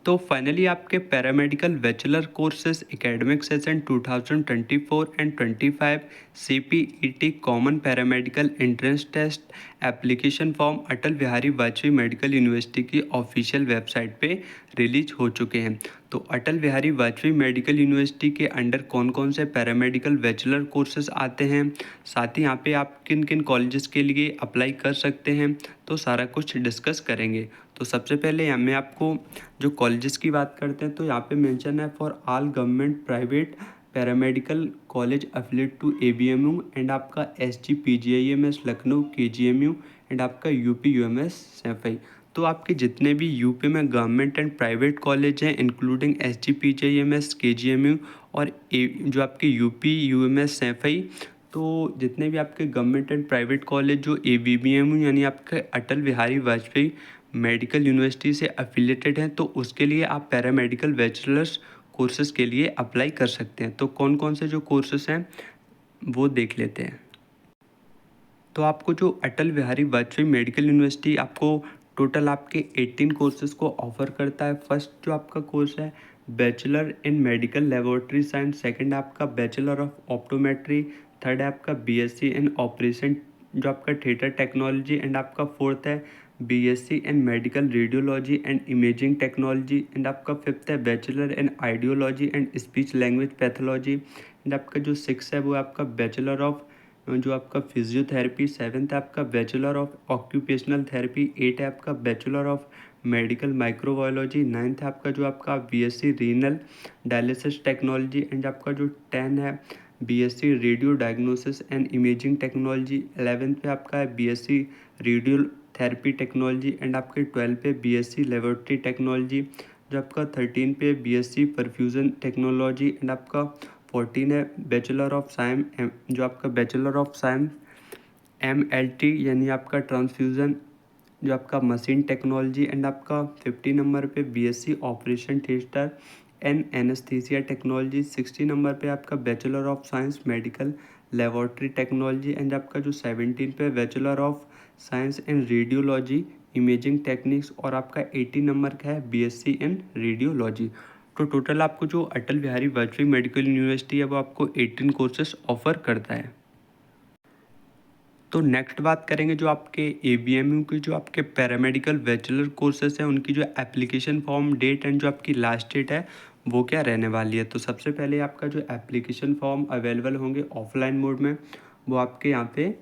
तो फाइनली आपके paramedical bachelor courses academic session 2024 and 25 CPET common paramedical entrance test application form Atal Bihari Vajpayee medical university की official website पे release हो चुके हैं। तो अटल बिहारी वाजपेयी मेडिकल यूनिवर्सिटी के अंडर कौन कौन से पैरामेडिकल बैचलर कोर्सेज आते हैं, साथ ही यहाँ पे आप किन किन कॉलेजेस के लिए अप्लाई कर सकते हैं, तो सारा कुछ डिस्कस करेंगे। तो सबसे पहले यहाँ मैं आपको जो कॉलेजेस की बात करते हैं तो यहाँ पे मेंशन है for all government private paramedical college affiliate to ABMU and आपका SGPGIMS लखनऊ KGMU एंड आपका UP-UMS सैफई। तो आपके जितने भी यूपी में गवर्नमेंट एंड प्राइवेट कॉलेज हैं इंक्लूडिंग SGPGIMS KGMU और जो आपके UP-UMS सैफई, तो जितने भी आपके गवर्नमेंट एंड प्राइवेट कॉलेज जो ABBMU यानी आपके अटल बिहारी वाजपेयी मेडिकल यूनिवर्सिटी से अफिलिएटेड हैं, तो उसके लिए आप पैरामेडिकल बैचलर्स कोर्सेज़ के लिए अप्लाई कर सकते हैं। तो कौन कौन से जो कोर्सेस हैं वो देख लेते हैं। तो आपको जो अटल बिहारी वाजपेयी मेडिकल यूनिवर्सिटी आपको टोटल आपके 18 कोर्सेज़ को ऑफ़र करता है। फर्स्ट जो आपका कोर्स है bachelor in medical laboratory science, second आपका बैचलर ऑफ ऑप्टोमेट्री, थर्ड है आपका BSc इन ऑपरेशन जो आपका थिएटर टेक्नोलॉजी एंड आपका फोर्थ है BSc in medical radiology and imaging technology and आपका फिफ्थ है bachelor in audiology and speech language pathology and आपका जो सिक्स है वो आपका बैचलर ऑफ जो आपका फिजियोथेरेपी, सेवन्थ है आपका bachelor of occupational therapy, eight है आपका bachelor of medical microbiology, ninth है आपका जो आपका BSc renal dialysis technology and आपका जो 10 है BSc radio diagnosis and imaging technology, 11th पे आपका है BSc radio therapy technology and आपके 12 पे BSc लेबोरेटरी टेक्नोलॉजी, जो आपका 13 पे BSc परफ्यूजन टेक्नोलॉजी एंड आपका 14 है बैचलर ऑफ साइंस जो आपका बैचलर ऑफ साइंस MLT यानी आपका ट्रांसफ्यूज़न जो आपका मशीन टेक्नोलॉजी एंड आपका 50 नंबर पे BSc operation theatre and anaesthesia technology, 60 number पे आपका bachelor of science medical laboratory technology and आपका जो 17 पे bachelor of science in radiology imaging techniques और आपका 80 नंबर का है BSc इन रेडियोलॉजी। तो टोटल आपको जो अटल बिहारी वाजपेयी मेडिकल यूनिवर्सिटी है वो आपको 18 कोर्सेस ऑफर करता है। तो नेक्स्ट बात करेंगे जो आपके ABMU के जो आपके पैरामेडिकल बैचलर कोर्सेस हैं उनकी जो एप्लीकेशन फॉर्म डेट एंड जो आपकी लास्ट डेट है वो क्या रहने वाली है। तो सबसे पहले आपका जो एप्लीकेशन फॉर्म अवेलेबल होंगे ऑफलाइन मोड में वो आपके यहाँ पे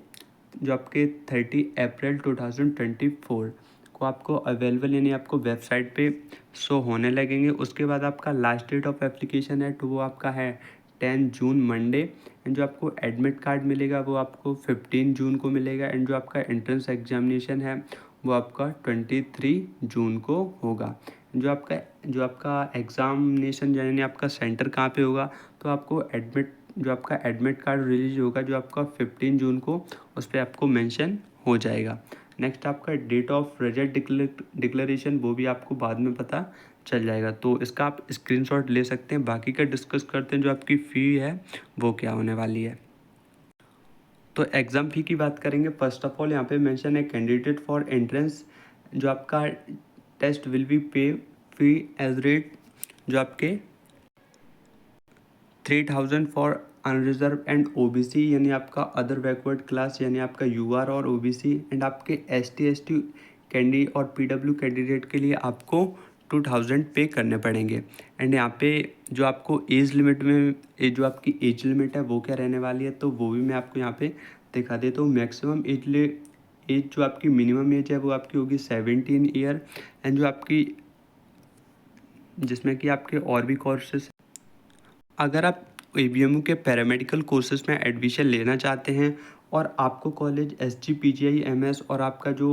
जो आपके 30 अप्रैल 2024 को आपको अवेलेबल यानी आपको वेबसाइट पे शो होने लगेंगे। उसके बाद आपका लास्ट डेट ऑफ एप्लीकेशन है तो वो आपका है 10 जून मंडे एंड जो आपको एडमिट कार्ड मिलेगा वो आपको 15 जून को मिलेगा एंड जो आपका एंट्रेंस एग्जामिनेशन है वो आपका 23 जून को होगा। जो आपका एग्ज़ामिनेशन यानी आपका सेंटर कहाँ पे होगा, तो आपको जो आपका एडमिट कार्ड रिलीज होगा जो आपका 15 जून को उस पर आपको मेंशन हो जाएगा। नेक्स्ट आपका डेट ऑफ रिजल्ट डिक्लेरेशन वो भी आपको बाद में पता चल जाएगा, तो इसका आप स्क्रीनशॉट ले सकते हैं। बाकी का डिस्कस करते हैं जो आपकी फ़ी है वो क्या होने वाली है। तो एग्ज़ाम फ़ी की बात करेंगे। फर्स्ट ऑफ ऑल यहाँ पे मेंशन है कैंडिडेट फॉर एंट्रेंस जो आपका टेस्ट विल बी पे फी एज रेट जो आपके 3000 फॉर अनरिजर्व एंड OBC यानी आपका अदर बैकवर्ड क्लास यानी आपका UR और OBC एंड आपके ST कैंडिडेट और PW कैंडिडेट के लिए आपको 2000 पे करने पड़ेंगे। एंड यहाँ पे जो आपको एज लिमिट में जो आपकी एज लिमिट है वो क्या रहने वाली है, तो वो भी मैं आपको यहाँ पे दिखा देता हूँ। मैक्सिमम एज जो आपकी मिनिमम एज है वो आपकी होगी 17 ईयर एंड जो आपकी जिसमें कि आपके और भी कोर्सेस अगर आप ABMU के पैरामेडिकल कोर्सेज़ में एडमिशन लेना चाहते हैं और आपको कॉलेज SGPGIMS और आपका जो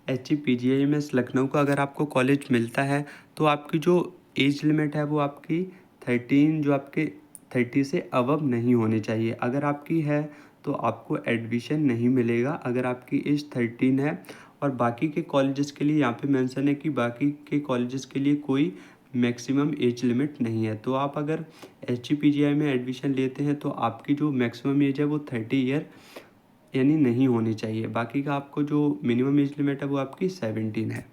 SGPGIMS लखनऊ का अगर आपको कॉलेज मिलता है तो आपकी जो एज लिमिट है वो आपकी 13 जो आपके 30 से अबव नहीं होनी चाहिए। अगर आपकी है तो आपको एडमिशन नहीं मिलेगा अगर आपकी एज 13 है। और बाकी के कॉलेजेस के लिए यहाँ पे मेंशन है कि बाकी के कॉलेजेस के लिए कोई मैक्सिमम एज लिमिट नहीं है। तो आप अगर SGPGI में एडमिशन लेते हैं तो आपकी जो मैक्सिमम एज है वो 30 ईयर यानी नहीं होनी चाहिए। बाकी का आपको जो मिनिमम एज लिमिट है वो आपकी 17 है।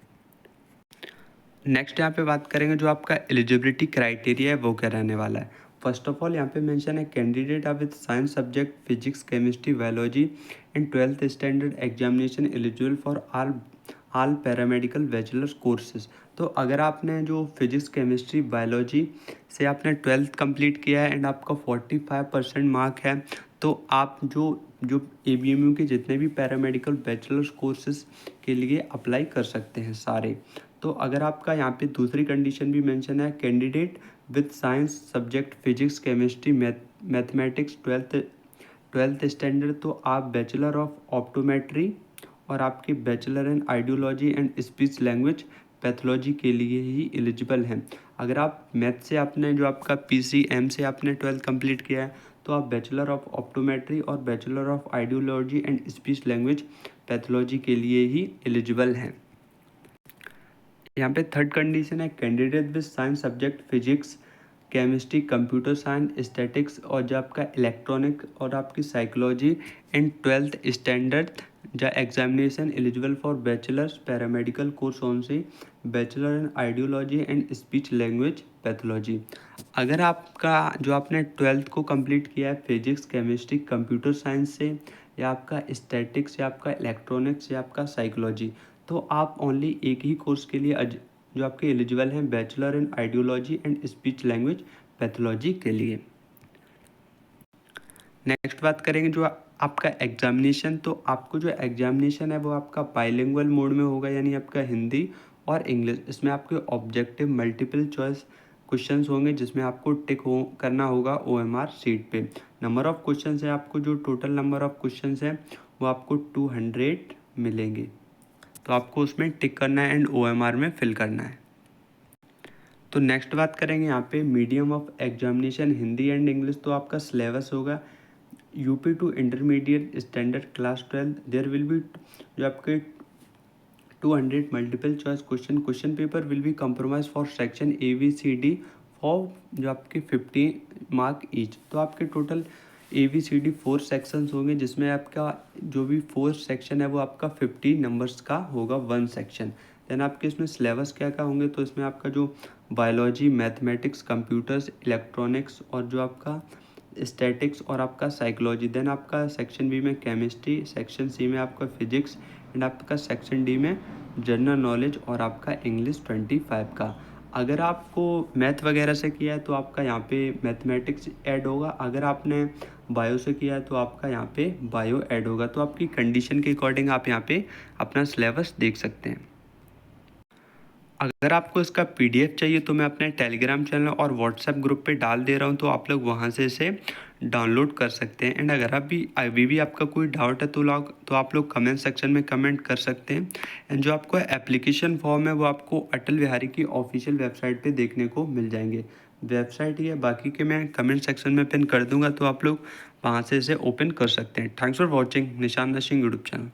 नेक्स्ट यहाँ पे बात करेंगे जो आपका एलिजिबिलिटी क्राइटेरिया है वो क्या रहने वाला है। फर्स्ट ऑफ ऑल यहाँ पे मेंशन है candidate are with science subject physics chemistry biology and 12th standard examination eligible for all paramedical bachelors courses. तो अगर आपने जो फिजिक्स केमिस्ट्री बायोलॉजी से आपने 12th कंप्लीट किया है एंड आपका 45% मार्क है, तो आप जो जो ABMU के जितने भी पैरामेडिकल बैचलर्स कोर्सेज के लिए अप्लाई कर सकते हैं सारे। तो अगर आपका यहाँ पे दूसरी कंडीशन भी मेंशन है candidate with science subject physics chemistry mathematics 12th standard, तो आप बैचलर ऑफ ऑप्टोमेट्री और आपकी bachelor in audiology and speech language pathology के लिए ही एलिजिबल हैं। अगर आप मैथ से आपने जो आपका PCM से आपने 12th कंप्लीट किया है, तो आप बैचलर ऑफ ऑप्टोमेट्री और bachelor of audiology and speech language pathology के लिए ही एलिजिबल हैं। यहाँ पे थर्ड कंडीशन है candidate with science subject physics chemistry computer science statics और जो आपका इलेक्ट्रॉनिक और आपकी साइकोलॉजी एंड 12th स्टैंडर्ड जो examination eligible for bachelors paramedical course on से bachelor in audiology and speech language pathology. अगर आपका जो आपने 12th को कंप्लीट किया है फिजिक्स केमिस्ट्री कंप्यूटर साइंस से या आपका स्टैटिक्स या आपका इलेक्ट्रॉनिक्स या आपका साइकोलॉजी, तो आप ओनली एक ही कोर्स के लिए जो आपके एलिजिबल हैं bachelor in audiology and speech language pathology के लिए। नेक्स्ट बात करेंगे जो आपका एग्जामिनेशन, तो आपको जो एग्जामिनेशन है वो आपका बाइलिंगुअल मोड में होगा, यानी आपका हिंदी और इंग्लिश। इसमें आपके ऑब्जेक्टिव मल्टीपल चॉइस क्वेश्चंस होंगे जिसमें आपको टिक करना होगा OMR सीट पे। नंबर ऑफ क्वेश्चंस है, आपको जो टोटल नंबर ऑफ क्वेश्चंस है वो आपको 200 मिलेंगे, तो आपको उसमें टिक करना है एंड OMR में फिल करना है। तो नेक्स्ट बात करेंगे यहाँ पे medium of examination Hindi and English. तो आपका सिलेबस होगा UP to intermediate standard class 12। There will be जो आपके 200 multiple choice question paper will be compromise for section ABCD for जो आपके 50 मार्क ईच। तो आपके टोटल ABCD 4 सेक्शंस होंगे जिसमें आपका जो भी 4 सेक्शन है वो आपका 50 नंबर्स का होगा 1 सेक्शन। देन आपके इसमें सिलेबस क्या क्या होंगे, तो इसमें आपका जो बायोलॉजी मैथमेटिक्स कंप्यूटर्स इलेक्ट्रॉनिक्स और जो आपका स्टैटिक्स और आपका साइकोलॉजी। देन आपका सेक्शन B में केमिस्ट्री, सेक्शन C में आपका फिजिक्स एंड आपका सेक्शन D में जनरल नॉलेज और आपका इंग्लिश 25 का। अगर आपको मैथ वगैरह से किया है तो आपका यहाँ पे मैथमेटिक्स ऐड होगा, अगर आपने बायो से किया है तो आपका यहाँ पे बायो ऐड होगा। तो आपकी कंडीशन के अकॉर्डिंग आप यहाँ पे अपना सिलेबस देख सकते हैं। अगर आपको इसका PDF चाहिए तो मैं अपने टेलीग्राम चैनल और व्हाट्सएप ग्रुप पे डाल दे रहा हूँ, तो आप लोग वहाँ से इसे डाउनलोड कर सकते हैं। एंड अगर अभी भी आपका कोई डाउट है तो आप लोग कमेंट सेक्शन में कमेंट कर सकते हैं। एंड जो आपको एप्लीकेशन फॉर्म है वो आपको अटल बिहारी की ऑफिशियल वेबसाइट पे देखने को मिल जाएंगे। वेबसाइट ये बाकी के मैं कमेंट सेक्शन में पिन कर दूँगा, तो आप लोग वहाँ से इसे ओपन कर सकते हैं। थैंक्स फॉर वॉचिंग निशान सिंह यूट्यूब चैनल।